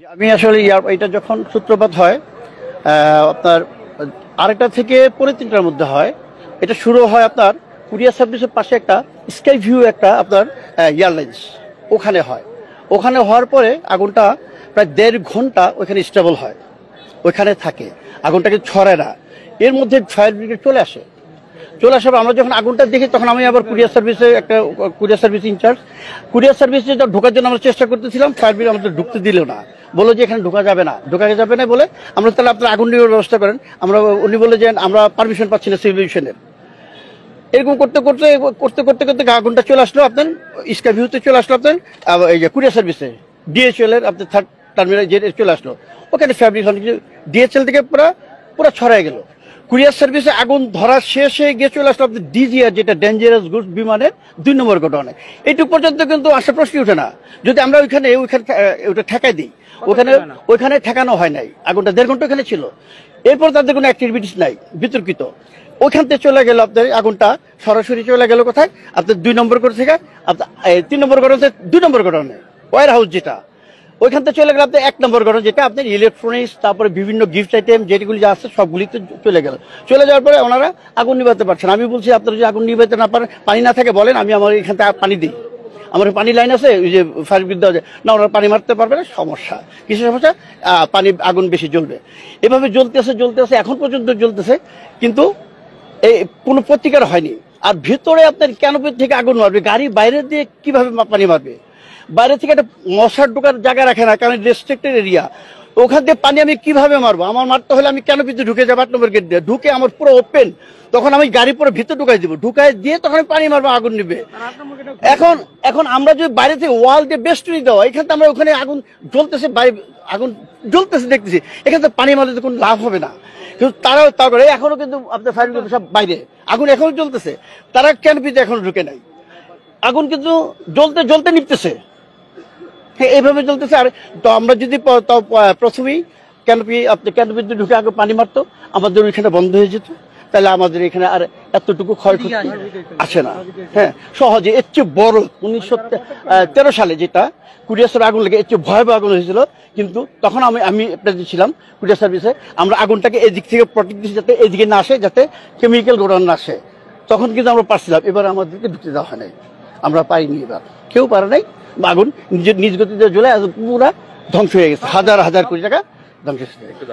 আমি আসলে এটা যখন সূত্রপাত হয় আপনার আরেকটা থেকে পরে তিনটার মধ্যে হয়। এটা শুরু হয় আপনার কুরিয়ার সার্ভিসের পাশে একটা স্কাই ভিউ একটা আপনার এয়ারলাইন্স ওখানে হয়। ওখানে হওয়ার পরে আগুনটা প্রায় 1.5 ঘন্টা ওইখানে স্টেবল হয়, ওইখানে থাকে, আগুনটাকে ছড়ায় না। এর মধ্যে ফায়ার ব্রিগেড চলে আসার আমরা যখন আগুনটা দেখি তখন আমি আবার কুরিয়ার সার্ভিস ইনচার্জ কুরিয়ার সার্ভিসে ঢোকার জন্য আমরা চেষ্টা করতেছিলাম। ফায়ার ব্রিগেড আমাদের ঢুকতে দিল না, বললো যে এখানে ঢোকা যাবে না বলে আমরা তাহলে আপনার আগুন নেওয়ার ব্যবস্থা করেন। উনি বলে যে আমরা পারমিশন পাচ্ছি না সিভিলিউশনের। এরকম করতে আগুনটা চলে আসলো আপনার স্কাই ভিউতে, চলে আসলো আপনার এই যে কুরিয়ার সার্ভিসে ডিএচএল এর আপনার 3rd টার্মিনাল যে চলে আসলো। ওখানে ফ্যাব্রিক ডিএচএল থেকে পুরো ছড়ায় গেল। কুরিয়ার সার্ভিসে আগুন ধরা শেষ হয়ে গিয়ে চলে আসলো আপনার ডিজিআর, যেটা ডেঞ্জারাস গুডস বিমানের 2 নম্বর গোডাউনে। এইটুকু পর্যন্ত কিন্তু আসা প্রশ্নই ওঠে না। যদি আমরা ওইখানে ওটা ঠেকাই দিই, ওইখানে ঠেকানো হয় নাই। আগুনটা 1.5 ঘন্টা ওখানে ছিল। এরপর তাদের কোনো অ্যাক্টিভিটিস নাই বিতর্কিত। ওইখান থেকে চলে গেল আপনার আগুনটা সরাসরি চলে গেল কোথায় আপনার 2 নম্বর গোডাউন থেকে আপনার 3 নম্বর গোডাউন থেকে 2 নম্বর গোডাউনে ওয়্যার হাউস, যেটা ওইখান থেকে চলে গেল আপনার 1 নম্বর গোডাউন, যেটা আপনার ইলেকট্রনিক্স তারপরে বিভিন্ন গিফট আইটেম যেগুলি যা আছে সবগুলিতে চলে যাওয়ার পরে ওনারা আগুন নিভাতে পারছেন। আমি বলছি আপনারা যদি আগুন নিভাতে না পারেন, পানি না থাকে বলেন, আমি আমার এখান থেকে পানি দিই। আমার পানি লাইন আছে, ওই যে ফায়ার ব্রিগেড দেওয়া যায় না, ওনারা পানি মারতে পারবে না। সমস্যা কিসের সমস্যা? আগুন বেশি জ্বলবে। এভাবে জ্বলতেছে এখন পর্যন্ত জ্বলতেছে, কিন্তু এই কোনো প্রতিকার হয়নি। আর ভিতরে আপনার ক্যানোপি থেকে আগুন মারবে, গাড়ি বাইরে দিয়ে কিভাবে পানি মারবে? বাইরে থেকে একটা মশার ঢোকার জায়গা রাখে না, কারণ রেস্ট্রিক্টেড এরিয়া। ওখান থেকে পানি আমি কিভাবে মারবো? আমার মারতে হলে আমি ক্যানোপিতে ঢুকে যাবো, 8 নম্বর গেট দিয়ে ঢুকে আমার পুরো ওপেন, তখন আমি গাড়ি পুরো ভিতরে ঢুকাই দিয়ে তখন পানি মারবো, আগুন নিবে। এখন আমরা যদি বাইরে থেকে ওয়াল দিয়ে বেস্টুরি দেওয়া, এখান থেকে আমরা ওখানে আগুন জ্বলতেছে দেখতেছি, এখান থেকে পানি মারলে তো কোনো লাভ হবে না। কিন্তু তারপরে এখনো কিন্তু আপনার ফায়ার ব্রিগেড সব বাইরে, আগুন এখনো জ্বলতেছে, তারা ক্যানোপিতে এখনো ঢুকে নাই। আগুন কিন্তু জ্বলতে নিপতেছে, এইভাবে চলতেছে। আর তো আমরা যদি প্রথমেই ক্যানোপিতে ঢুকে আগে পানি মারতো, আমাদের ওইখানে বন্ধ হয়ে যেত, তাহলে আমাদের এখানে আর এতটুকু ক্ষয়ক্ষতি আসে না। হ্যাঁ, সহজে। এর চেয়ে বড় 1913 সালে যেটা কুরিয়ার আগুন লেগে এর চেয়ে ভয়াবহ আগুন হয়েছিল, কিন্তু তখন আমি ছিলাম কুরিয়ার সার্ভিসে। আমরা আগুনটাকে এদিক থেকে প্রটেক্ট দিচ্ছি যাতে এদিকে না আসে, যাতে কেমিক্যাল গোডাউন না আসে। তখন কিন্তু আমরা পারছিলাম, এবার আমাদেরকে ঢুকতে দেওয়া হয় নাই, আমরা পাইনি, এবার কেউ পারে নাই। আগুন নিজ গতিতে জ্বলে পুরা ধ্বংস হয়ে গেছে, হাজার কোটি টাকা ধ্বংস হয়ে গেছে।